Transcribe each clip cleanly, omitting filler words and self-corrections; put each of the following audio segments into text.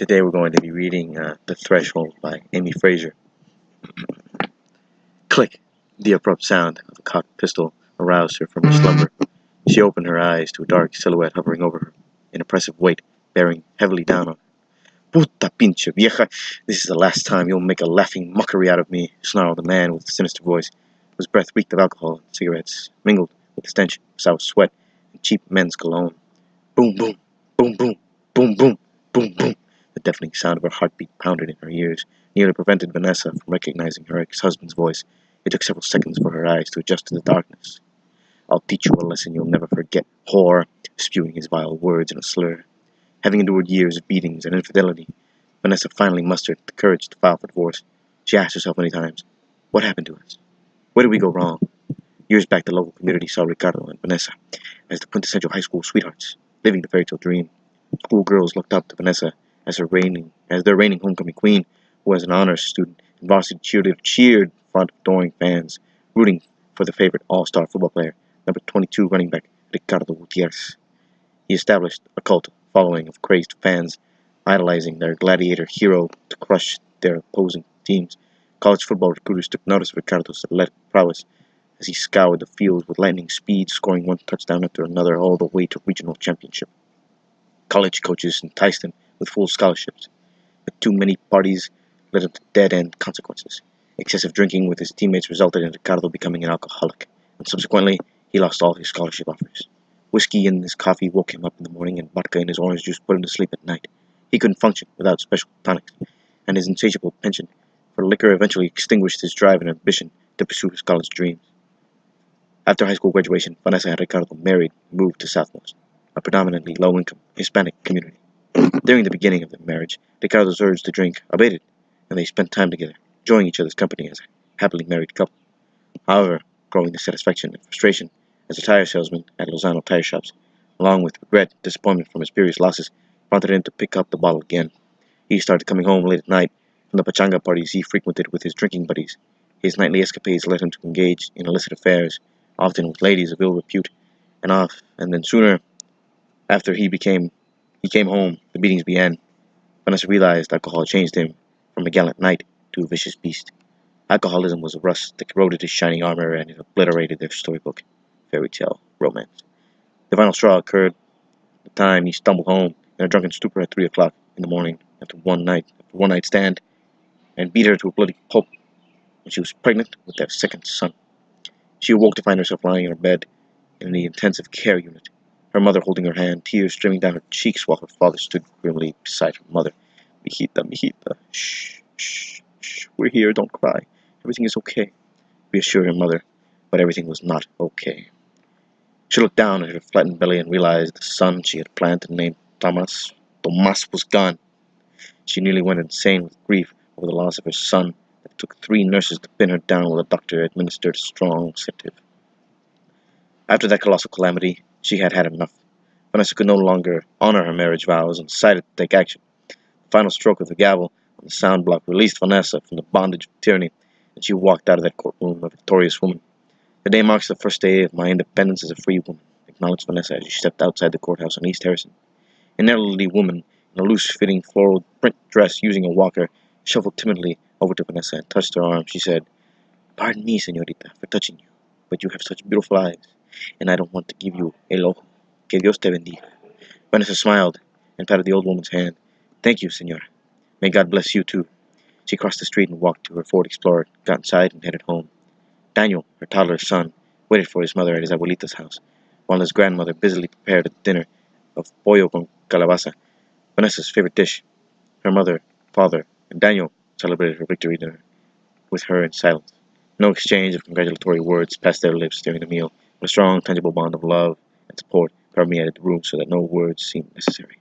Today we're going to be reading The Threshold by Amy Frazier. Click! The abrupt sound of a cocked pistol aroused her from her slumber. She opened her eyes to a dark silhouette hovering over her, an oppressive weight bearing heavily down on her. Puta pinche vieja! This is the last time you'll make a laughing mockery out of me, snarled the man with a sinister voice, whose breath reeked of alcohol and cigarettes, mingled with the stench of sour sweat and cheap men's cologne. Boom, boom, boom, boom, boom, boom, boom, boom. The deafening sound of her heartbeat pounded in her ears, nearly prevented Vanessa from recognizing her ex-husband's voice. It took several seconds for her eyes to adjust to the darkness. I'll teach you a lesson you'll never forget, whore, spewing his vile words in a slur. Having endured years of beatings and infidelity, Vanessa finally mustered the courage to file for divorce. She asked herself many times, what happened to us? Where did we go wrong? Years back, the local community saw Ricardo and Vanessa as the quintessential high school sweethearts, living the fairy tale dream. Schoolgirls looked up to Vanessa as their reigning homecoming queen, who was an honors student and varsity cheerleader, cheered in front of adoring fans, rooting for the favorite all-star football player, number 22 running back Ricardo Gutierrez. He established a cult following of crazed fans, idolizing their gladiator hero to crush their opposing teams. College football recruiters took notice of Ricardo's athletic prowess as he scoured the field with lightning speed, scoring one touchdown after another all the way to regional championship. College coaches enticed him with full scholarships, but too many parties led him to dead-end consequences. Excessive drinking with his teammates resulted in Ricardo becoming an alcoholic, and subsequently he lost all his scholarship offers. Whiskey in his coffee woke him up in the morning, and vodka in his orange juice put him to sleep at night. He couldn't function without special tonics, and his insatiable penchant for liquor eventually extinguished his drive and ambition to pursue his college dreams. After high school graduation, Vanessa had Ricardo married and moved to Southmost, a predominantly low-income Hispanic community. During the beginning of their marriage, Ricardo's urge to drink abated, and they spent time together, enjoying each other's company as a happily married couple. However, growing dissatisfaction and frustration as a tire salesman at Lozano tire shops, along with regret and disappointment from his previous losses, prompted him to pick up the bottle again. He started coming home late at night from the pachanga parties he frequented with his drinking buddies. His nightly escapades led him to engage in illicit affairs, often with ladies of ill repute, and then sooner after he came home, the beatings began. Vanessa realized alcohol changed him from a gallant knight to a vicious beast. Alcoholism was a rust that corroded his shining armor, and it obliterated their storybook fairy tale romance. The final straw occurred the time he stumbled home in a drunken stupor at 3 o'clock in the morning after one night stand, and beat her to a bloody pulp when she was pregnant with their second son. She awoke to find herself lying in her bed in the intensive care unit, her mother holding her hand, tears streaming down her cheeks, while her father stood grimly beside her mother. Mijita, mijita, shh, shh, shh, we're here, don't cry. Everything is okay, reassured her mother, but everything was not okay. She looked down at her flattened belly and realized the son she had planned to name Tomas was gone. She nearly went insane with grief over the loss of her son. It took 3 nurses to pin her down while the doctor administered a strong sedative. After that colossal calamity, she had had enough. Vanessa could no longer honor her marriage vows and decided to take action. The final stroke of the gavel on the sound block released Vanessa from the bondage of tyranny, and she walked out of that courtroom a victorious woman. The day marks the first day of my independence as a free woman, acknowledged Vanessa as she stepped outside the courthouse on East Harrison. An elderly woman in a loose-fitting floral print dress using a walker shuffled timidly over to Vanessa and touched her arm. She said, "Pardon me, señorita, for touching you, but you have such beautiful eyes, and I don't want to give you el ojo. Que Dios te bendiga." Vanessa smiled and patted the old woman's hand. "Thank you, señora. May God bless you, too." She crossed the street and walked to her Ford Explorer, got inside, and headed home. Daniel, her toddler son, waited for his mother at his abuelita's house, while his grandmother busily prepared a dinner of pollo con calabaza, Vanessa's favorite dish. Her mother, father, and Daniel celebrated her victory dinner with her in silence. No exchange of congratulatory words passed their lips during the meal, but a strong, tangible bond of love and support permeated the room so that no words seemed necessary.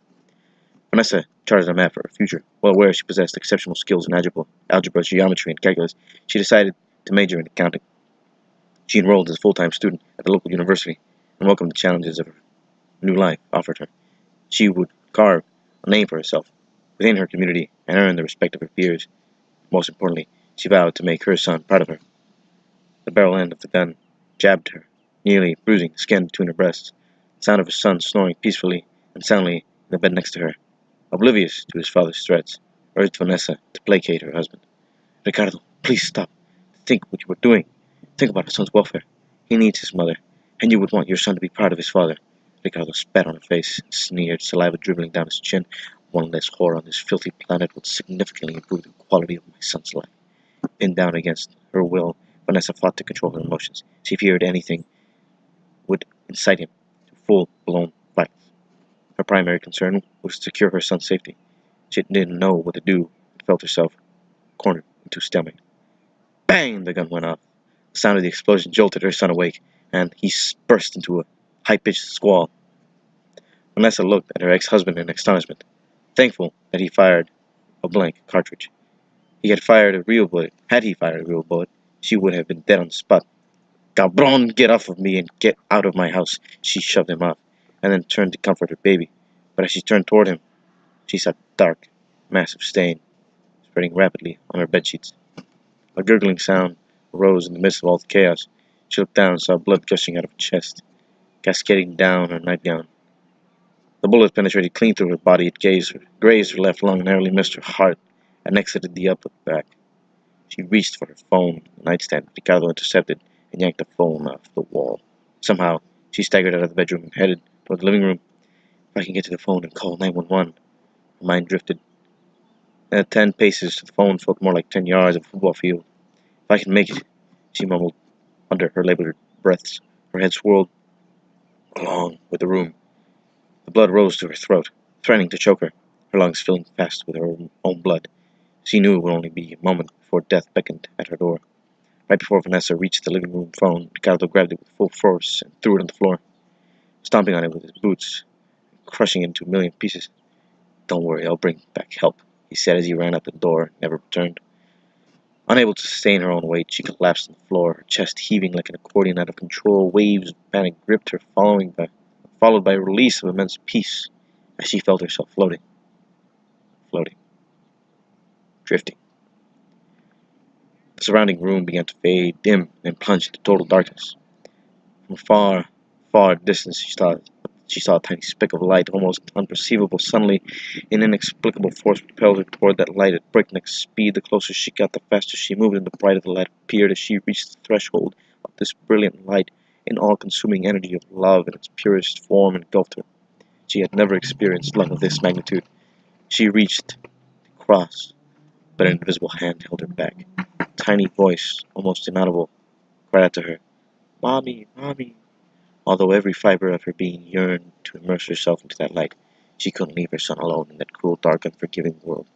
Vanessa charted a map for her future. Well aware she possessed exceptional skills in algebra, geometry, and calculus, she decided to major in accounting. She enrolled as a full-time student at the local university and welcomed the challenges of her new life offered her. She would carve a name for herself within her community and earn the respect of her peers. Most importantly, she vowed to make her son proud of her. The barrel end of the gun jabbed her, nearly bruising the skin between her breasts. The sound of her son snoring peacefully and soundly in the bed next to her oblivious to his father's threats, urged Vanessa to placate her husband. Ricardo, please stop. Think what you are doing. Think about our son's welfare. He needs his mother, and you would want your son to be proud of his father. Ricardo spat on her face and sneered, saliva dribbling down his chin. One less whore on this filthy planet would significantly improve the quality of my son's life. Pinned down against her will, Vanessa fought to control her emotions. She feared anything would incite him to full-blown violence. Her primary concern was to secure her son's safety. She didn't know what to do and felt herself cornered into stalemate. Bang! The gun went off. The sound of the explosion jolted her son awake, and he burst into a high-pitched squall. Vanessa looked at her ex-husband in astonishment, thankful that he fired a blank cartridge. He had fired a real bullet. Had he fired a real bullet, she would have been dead on the spot. Cabron, get off of me and get out of my house. She shoved him off, and then turned to comfort her baby. But as she turned toward him, she saw a dark, massive stain spreading rapidly on her bedsheets. A gurgling sound arose in the midst of all the chaos. She looked down and saw blood gushing out of her chest, cascading down her nightgown. The bullet penetrated clean through her body. It grazed her left lung, narrowly missed her heart, and exited the upper back. She reached for her phone on the nightstand, but Ricardo intercepted and yanked the phone off the wall. Somehow, she staggered out of the bedroom and headed toward the living room. If I can get to the phone and call 911, her mind drifted. At 10 paces to the phone felt more like 10 yards of a football field. If I can make it, she mumbled under her labored breaths. Her head swirled along with the room. The blood rose to her throat, threatening to choke her, her lungs filling fast with her own blood. She knew it would only be a moment before death beckoned at her door. Right before Vanessa reached the living room phone, Ricardo grabbed it with full force and threw it on the floor, stomping on it with his boots, crushing it into a million pieces. Don't worry, I'll bring back help, he said as he ran out the door and never returned. Unable to sustain her own weight, she collapsed on the floor, her chest heaving like an accordion out of control. Waves of panic gripped her, followed by a release of immense peace as she felt herself floating, drifting. The surrounding room began to fade, dim, and plunge into total darkness. From a far distance, she saw a tiny speck of light, almost unperceivable. Suddenly, an inexplicable force propelled her toward that light at breakneck speed. The closer she got, the faster she moved, and the brighter the light appeared. As she reached the threshold of this brilliant light, an all-consuming energy of love in its purest form engulfed her. She had never experienced love of this magnitude. She reached to cross, but an invisible hand held her back. A tiny voice, almost inaudible, cried out to her, "Mommy, Mommy." Although every fiber of her being yearned to immerse herself into that light, she couldn't leave her son alone in that cruel, dark, unforgiving world.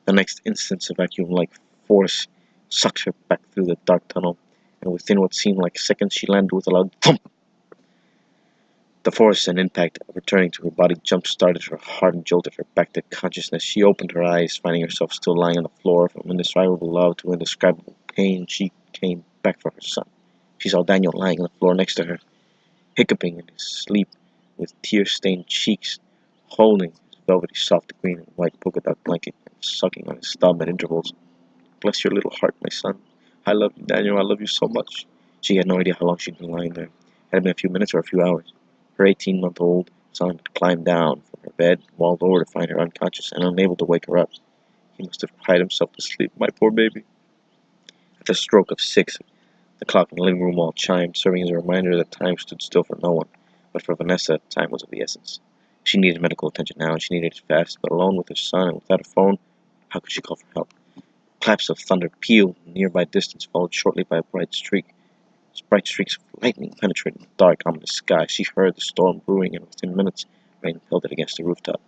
The next instant, a vacuum-like force sucked her back through the dark tunnel, and within what seemed like seconds, she landed with a loud thump. The force and impact of returning to her body jump-started her heart and jolted her back to consciousness. She opened her eyes, finding herself still lying on the floor. From indescribable love to indescribable pain, she came back for her son. She saw Daniel lying on the floor next to her, hiccuping in his sleep, with tear-stained cheeks, holding his velvety soft green and white polka-dot blanket and sucking on his thumb at intervals. "Bless your little heart, my son. I love you, Daniel. I love you so much." She had no idea how long she'd been lying there. Had it been a few minutes or a few hours? Her 18-month-old son had climbed down from her bed and walled over to find her unconscious and unable to wake her up. He must have cried himself to sleep, my poor baby. At the stroke of 6, the clock in the living room wall chimed, serving as a reminder that time stood still for no one. But for Vanessa, time was of the essence. She needed medical attention now, and she needed it fast. But alone with her son and without a phone, how could she call for help? Claps of thunder pealed in the nearby distance, followed shortly by a bright streaks of lightning penetrating the dark, ominous sky. She heard the storm brewing, and within minutes, rain pelted against the rooftop.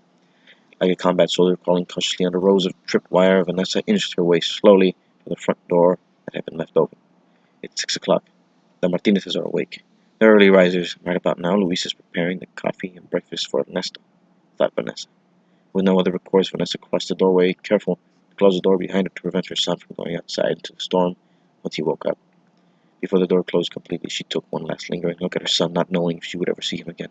Like a combat soldier crawling cautiously under rows of tripwire, Vanessa inched her way slowly to the front door that had been left open. It's 6 o'clock. The Martinezes are awake. They're early risers. Right about now, Luis is preparing the coffee and breakfast for Ernesto, thought Vanessa. With no other recourse, Vanessa crossed the doorway, careful to close the door behind her to prevent her son from going outside into the storm once he woke up. Before the door closed completely, she took one last lingering look at her son, not knowing if she would ever see him again.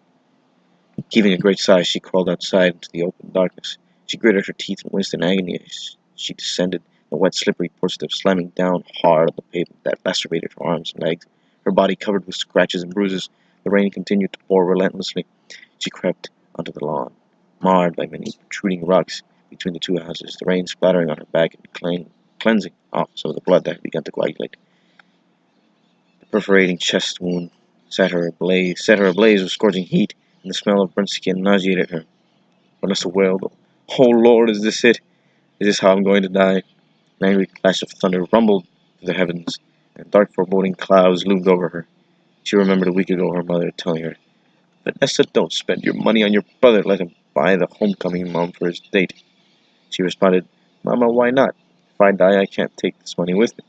Heaving a great sigh, she crawled outside into the open darkness. She gritted her teeth and winced in agony as she descended the wet, slippery footsteps, slamming down hard on the pavement that lacerated her arms and legs. Her body covered with scratches and bruises, the rain continued to pour relentlessly. She crept onto the lawn, marred by many protruding rocks between the two houses, the rain splattering on her back and cleansing off some of the blood that had begun to coagulate. The perforating chest wound set her ablaze with scorching heat, and the smell of burnt skin nauseated her. Vanessa wailed, "Oh Lord, is this it? Is this how I'm going to die?" An angry clash of thunder rumbled through the heavens, and dark foreboding clouds loomed over her. She remembered a week ago her mother telling her, "Vanessa, don't spend your money on your brother. Let him buy the homecoming mom for his date." She responded, "Mama, why not? If I die, I can't take this money with me."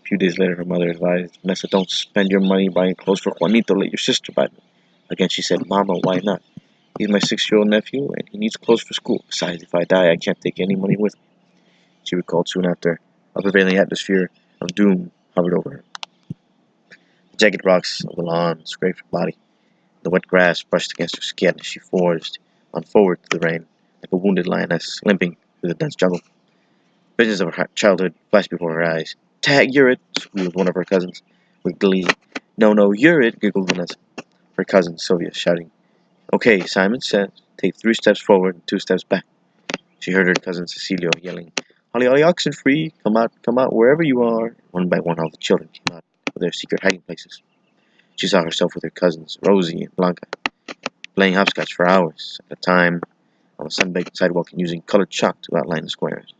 A few days later, her mother advised, "Vanessa, don't spend your money buying clothes for Juanito. Let your sister buy them." Again, she said, "Mama, why not? He's my 6-year-old nephew, and he needs clothes for school. Besides, if I die, I can't take any money with me." She recalled soon after, a prevailing atmosphere of doom hovered over her. The jagged rocks of the lawn scraped her body. The wet grass brushed against her skin as she forged on forward through the rain, like a wounded lioness limping through the dense jungle. Visions of her childhood flashed before her eyes. "Tag, you're it!" squealed one of her cousins with glee. "No, no, you're it!" giggled Vanessa. Her cousin Sylvia shouting, "Okay, Simon says, take 3 steps forward and 2 steps back." She heard her cousin Cecilio yelling, "Holly, Holly, oxen free! Come out, wherever you are!" One by one, all the children came out of their secret hiding places. She saw herself with her cousins, Rosie and Blanca, playing hopscotch for hours at a time on the sun-baked sidewalk and using colored chalk to outline the squares.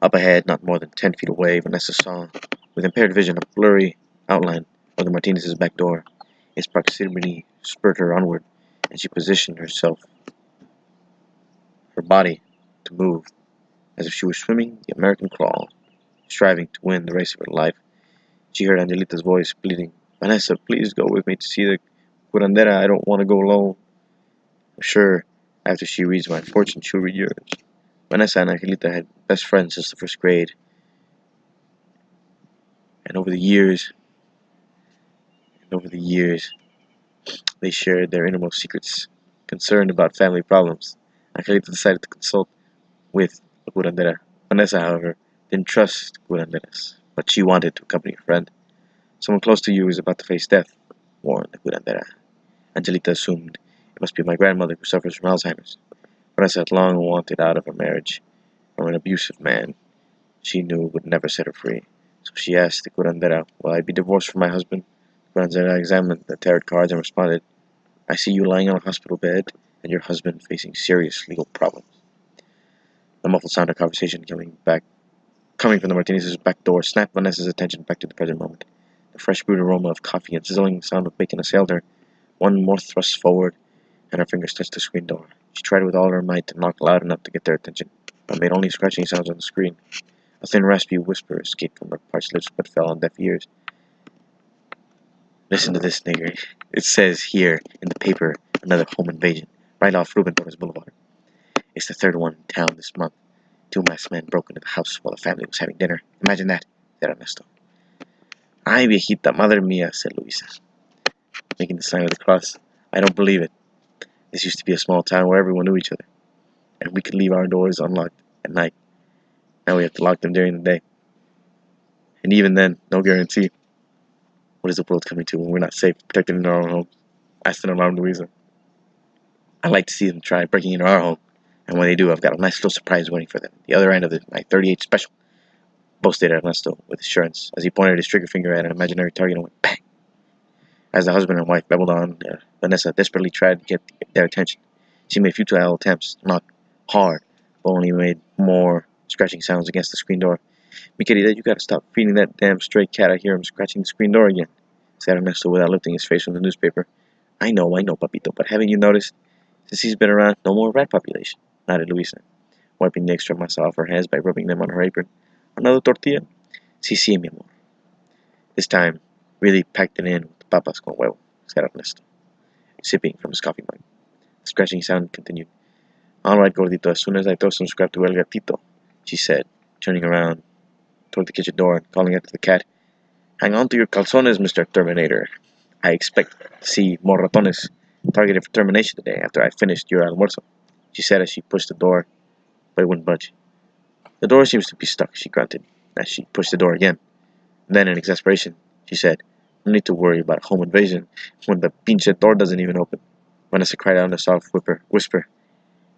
Up ahead, not more than 10 feet away, Vanessa saw, with impaired vision, a blurry outline of the Martinez's back door. Its proximity spurred her onward, and she positioned herself, her body, to move, as if she were swimming the American crawl, striving to win the race of her life. She heard Angelita's voice pleading, "Vanessa, please go with me to see the curandera. I don't want to go alone. I'm sure after she reads my fortune, she'll read yours." Vanessa and Angelita had been best friends since the 1st grade, and over the years, they shared their innermost secrets. Concerned about family problems, Angelita decided to consult with the curandera. Vanessa, however, didn't trust curanderas, but she wanted to accompany her friend. "Someone close to you is about to face death," warned the curandera. Angelita assumed it must be my grandmother who suffers from Alzheimer's. Vanessa had long wanted out of her marriage from an abusive man she knew would never set her free. So she asked the curandera, "Will I be divorced from my husband?" The curandera examined the tarot cards and responded, "I see you lying on a hospital bed and your husband facing serious legal problems." The muffled sound of conversation coming from the Martinez's back door snapped Vanessa's attention back to the present moment. The fresh brewed aroma of coffee and sizzling sound of bacon assailed her. One more thrust forward, and her fingers touched the screen door. She tried with all her might to knock loud enough to get their attention, but made only scratching sounds on the screen. A thin, raspy whisper escaped from her parched lips, but fell on deaf ears. "Listen to this, nigger. It says here in the paper another home invasion, right off Ruben Torres Boulevard. It's the 3rd one in town this month. 2 masked men broke into the house while the family was having dinner. Imagine that," said Ernesto. "Ay, viejita, madre mia," said Luisa, making the sign of the cross. "I don't believe it. This used to be a small town where everyone knew each other, and we could leave our doors unlocked at night. Now we have to lock them during the day. And even then, no guarantee. What is the world coming to when we're not safe, protected in our own homes?" asked an alarmed Louisa. "I'd like to see them try breaking into our home, and when they do, I've got a nice little surprise waiting for them. The other end of my .38 special," boasted Ernesto with assurance, as he pointed his trigger finger at an imaginary target and went bang. As the husband and wife babbled on, Vanessa desperately tried to get their attention. She made futile attempts to knock hard, but only made more scratching sounds against the screen door. "Mi querida, you gotta stop feeding that damn stray cat. I hear him scratching the screen door again," said Ernesto without lifting his face from the newspaper. I know, papito, but haven't you noticed? Since he's been around, no more rat population," nodded Luisa, wiping the extra masa off her hands by rubbing them on her apron. "Another tortilla?" "Sí, sí, mi amor." This time, really packed it in with papas con huevo, said Ernesto, sipping from his coffee mug. The scratching sound continued. "All right, gordito, as soon as I throw some scrap to El Gatito," she said, turning around toward the kitchen door and calling out to the cat, "Hang on to your calzones, Mr. Terminator. I expect to see more ratones targeted for termination today after I've finished your almuerzo," she said as she pushed the door, but it wouldn't budge. "The door seems to be stuck," she grunted, as she pushed the door again. Then, in exasperation, she said, "No need to worry about a home invasion when the pinche door doesn't even open." Vanessa cried out in a soft whisper.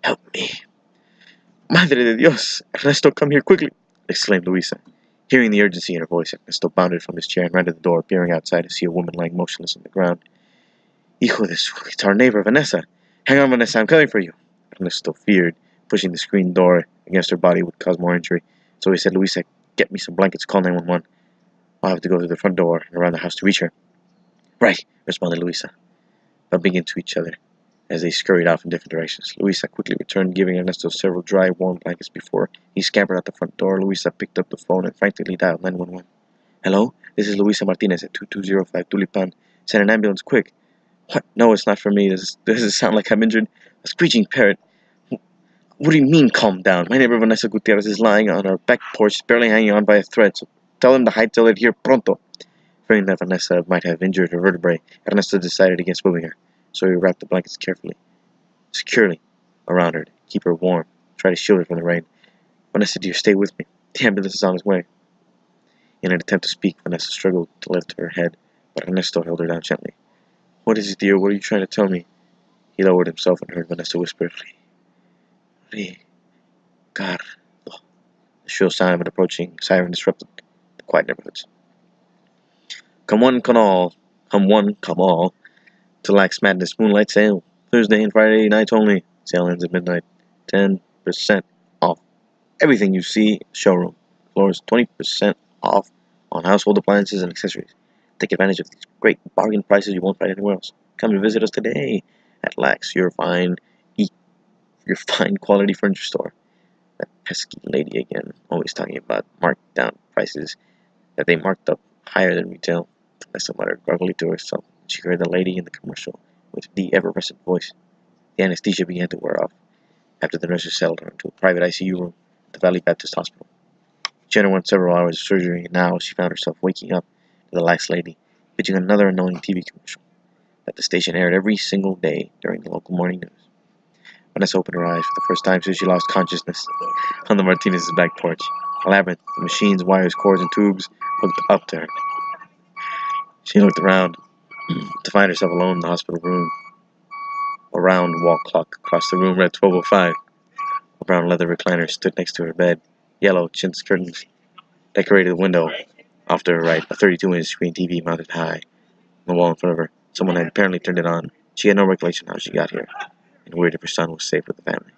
Help me. Madre de Dios! Ernesto, come here quickly! Exclaimed Luisa. Hearing the urgency in her voice, Ernesto bounded from his chair and ran to the door, peering outside to see a woman lying motionless on the ground. Hijo de su... It's our neighbor, Vanessa! Hang on, Vanessa, I'm coming for you! Ernesto feared pushing the screen door against her body would cause more injury, so he said, Luisa, get me some blankets, call 911. I'll have to go through the front door and around the house to reach her. Right, responded Luisa, bumping into each other as they scurried off in different directions. Luisa quickly returned, giving Ernesto several dry, warm blankets before he scampered out the front door. Luisa picked up the phone and frantically dialed 911. Hello? This is Luisa Martinez at 2205 Tulipan. Send an ambulance, quick. What? No, it's not for me. Does it sound like I'm injured? A screeching parrot. What do you mean, calm down? My neighbor Vanessa Gutierrez is lying on our back porch, barely hanging on by a thread, so tell him to hightail it here pronto. Fearing that Vanessa might have injured her vertebrae, Ernesto decided against moving her, so he wrapped the blankets securely around her to keep her warm, try to shield her from the rain. Vanessa, dear, stay with me. The ambulance is on its way. In an attempt to speak, Vanessa struggled to lift her head, but Ernesto held her down gently. What is it, dear? What are you trying to tell me? He lowered himself and heard Vanessa whisper, Ricardo. The shrill sound of an approaching siren disrupted the quiet neighborhoods. Come one, come all, to Lax Madness Moonlight Sale. Thursday and Friday nights only. Sale ends at midnight. 10% off everything you see in the showroom. Floors 20% off on household appliances and accessories. Take advantage of these great bargain prices you won't find anywhere else. Come and visit us today at Lax, your fine quality furniture store. That pesky lady again, always talking about marked down prices that they marked up higher than retail. Vanessa muttered groggily to herself. She heard the lady in the commercial with the effervescent voice. The anesthesia began to wear off after the nurses settled her into a private ICU room at the Valley Baptist Hospital. She underwent several hours of surgery, and now she found herself waking up to the lax lady pitching another annoying TV commercial that the station aired every single day during the local morning news. Vanessa opened her eyes for the first time since she lost consciousness on the Martinez's back porch. A labyrinth of machines, wires, cords, and tubes looked up to her. She looked around to find herself alone in the hospital room. A round wall clock across the room read 12:05. A brown leather recliner stood next to her bed. Yellow chintz curtains decorated the window off to her right. A 32-inch screen TV mounted high on the wall in front of her. Someone had apparently turned it on. She had no recollection how she got here, and worried if her son was safe with the family.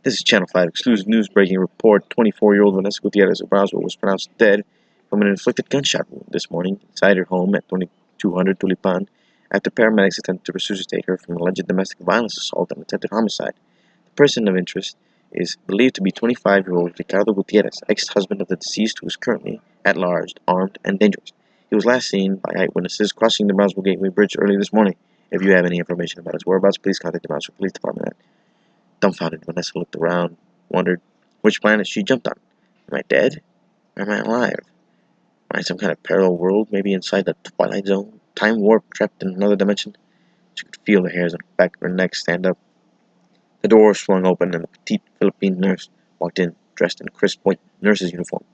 This is Channel 5 exclusive news breaking report. 24-year-old Vanessa Gutierrez of Brownsville was pronounced dead from an inflicted gunshot wound this morning inside her home at 2200 Tulipan after paramedics attempted to resuscitate her from alleged domestic violence assault and attempted homicide. The person of interest is believed to be 25-year-old Ricardo Gutierrez, ex-husband of the deceased, who is currently at large, armed, and dangerous. He was last seen by eyewitnesses crossing the Brownsville Gateway Bridge early this morning. If you have any information about his whereabouts, please contact the Brownsville Police Department at. Dumbfounded, Vanessa looked around, wondered which planet she jumped on. Am I dead? Or am I alive? Am I in some kind of parallel world, maybe inside the Twilight Zone? Time warp, trapped in another dimension? She could feel the hairs on the back of her neck stand up. The door swung open and a petite Philippine nurse walked in, dressed in a crisp white nurse's uniform.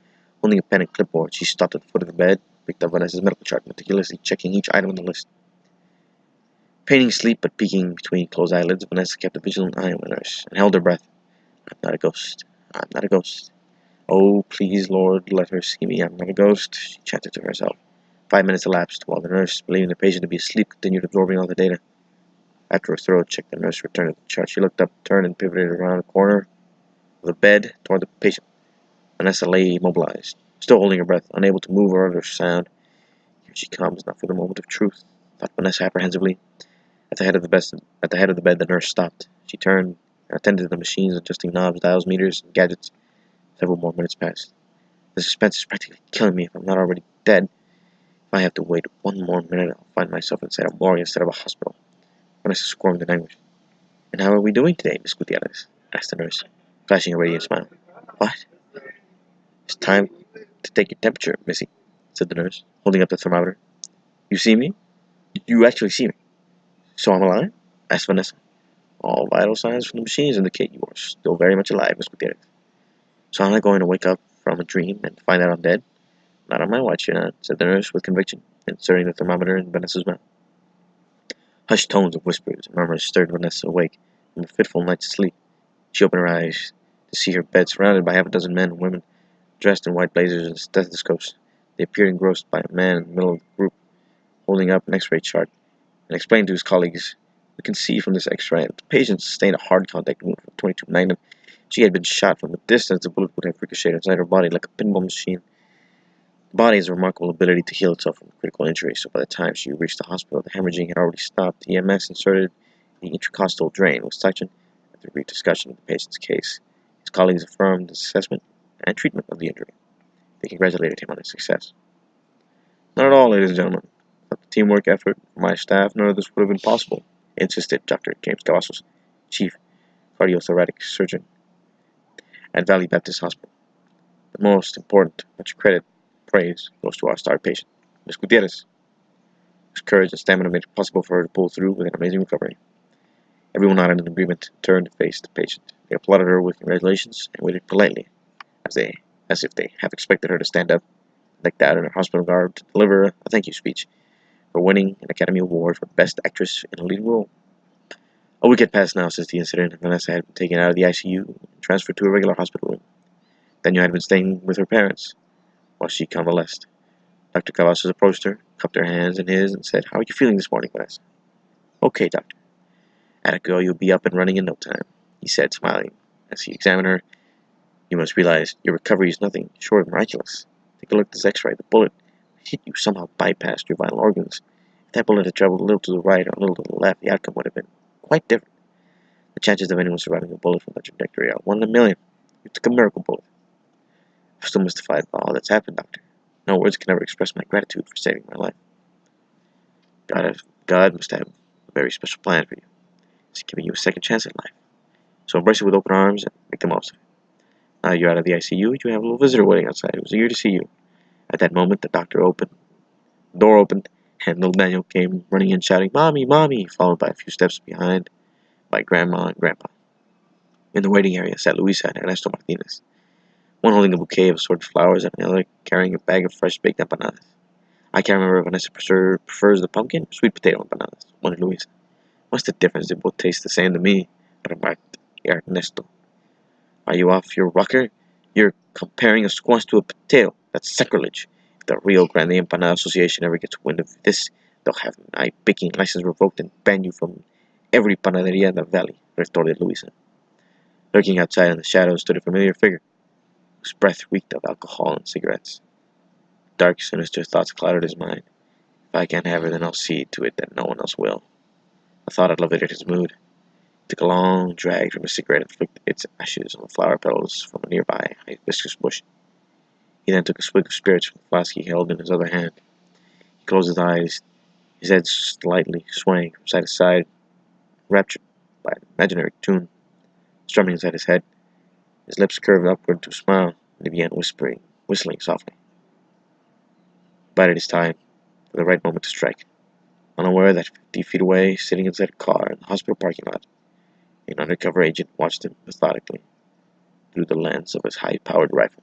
Holding a pen and clipboard, she stopped at the foot of the bed, picked up Vanessa's medical chart, meticulously checking each item on the list. Feigning sleep but peeking between closed eyelids, Vanessa kept a vigilant eye on the nurse and held her breath. I'm not a ghost. I'm not a ghost. Oh, please, Lord, let her see me. I'm not a ghost, she chanted to herself. 5 minutes elapsed while the nurse, believing the patient to be asleep, continued absorbing all the data. After a thorough check, the nurse returned to the chart. She looked up, turned, and pivoted around the corner of the bed toward the patient. Vanessa lay immobilized, still holding her breath, unable to move or utter a sound. Here she comes, not for the moment of truth, thought Vanessa apprehensively. At the head of the bed, the nurse stopped. She turned and attended to the machines, adjusting knobs, dials, meters, and gadgets. Several more minutes passed. The suspense is practically killing me if I'm not already dead. If I have to wait one more minute, I'll find myself inside a morgue instead of a hospital. Vanessa squirmed in anguish. And how are we doing today, Miss Gutierrez? Asked the nurse, flashing a radiant smile. What? It's time to take your temperature, Missy, said the nurse, holding up the thermometer. You see me? You actually see me. So I'm alive? Asked Vanessa. All vital signs from the machines indicate you are still very much alive, Miss Gutierrez. So I'm not going to wake up from a dream and find out I'm dead? Not on my watch, you're not, said the nurse with conviction, inserting the thermometer in Vanessa's mouth. Hushed tones of whispers and murmurs stirred Vanessa awake from a fitful night's sleep. She opened her eyes to see her bed surrounded by half a dozen men and women, dressed in white blazers and stethoscopes. They appeared engrossed by a man in the middle of the group, holding up an X-ray chart, and explained to his colleagues, "We can see from this X-ray that the patient sustained a hard contact wound from 22 Magnum. She had been shot from a distance. The bullet would have ricocheted inside her body like a pinball machine. The body has a remarkable ability to heal itself from critical injury, so by the time she reached the hospital, the hemorrhaging had already stopped. The EMS inserted the intracostal drain with suction." After a brief discussion of the patient's case, his colleagues affirmed his assessment and treatment of the injury. They congratulated him on his success. "Not at all, ladies and gentlemen. Without the teamwork effort from my staff, none of this would have been possible," insisted Dr. James Cavazos, chief cardiothoracic surgeon at Valley Baptist Hospital. "The most important, much credit, praise goes to our star patient, Miss Gutierrez, whose courage and stamina made it possible for her to pull through with an amazing recovery." Everyone nodded in agreement and turned to face the patient. They applauded her with congratulations and waited politely, as if they half expected her to stand up, decked out in her hospital garb, to deliver a thank you speech for winning an Academy Award for Best Actress in a Leading Role. A week had passed now since the incident, and Vanessa had been taken out of the ICU and transferred to a regular hospital room. Daniel had been staying with her parents while she convalesced. Dr. Cavazos approached her, cupped her hands in his, and said, "How are you feeling this morning, Vanessa?" "Okay, doctor. Atta girl, you'll be up and running in no time," he said, smiling as he examined her. "You must realize your recovery is nothing short of miraculous. Take a look at this X-ray. The bullet hit you somehow bypassed your vital organs. If that bullet had traveled a little to the right or a little to the left, the outcome would have been quite different. The chances of anyone surviving a bullet from that trajectory are 1 in a million. You took a miracle bullet." "I'm still mystified by all that's happened, doctor. No words can ever express my gratitude for saving my life. God must have a very special plan for you. He's giving you a second chance at life. So embrace it with open arms and make the most of it. Now that you're out of the ICU, you have a little visitor waiting outside who's eager to see you." At that moment, the door opened, and little Daniel came running in shouting, "Mommy, Mommy," followed by a few steps behind by Grandma and Grandpa. In the waiting area sat Luisa and Ernesto Martinez, one holding a bouquet of assorted flowers and the other carrying a bag of fresh baked empanadas. "I can't remember if Vanessa prefers the pumpkin or sweet potato empanadas," wondered Luisa. "What's the difference? They both taste the same to me," remarked Ernesto. "Are you off your rocker? You're comparing a squash to a potato. That's sacrilege. If the Rio Grande Empanada Association ever gets wind of this, they'll have my baking license revoked and ban you from every panaderia in the valley," retorted Luisa. Lurking outside in the shadows stood a familiar figure, whose breath reeked of alcohol and cigarettes. Dark, sinister thoughts clouded his mind. If I can't have her, then I'll see to it that no one else will. The thought elevated his mood. He took a long drag from his cigarette and flicked its ashes on the flower petals from a nearby hibiscus bush. He then took a swig of spirits from the flask he held in his other hand. He closed his eyes, his head slightly swaying from side to side, raptured by an imaginary tune strumming inside his head. His lips curved upward to a smile, and he began whistling softly. He bided his time for the right moment to strike, unaware that 50 feet away, sitting inside a car in the hospital parking lot, an undercover agent watched him methodically through the lens of his high-powered rifle.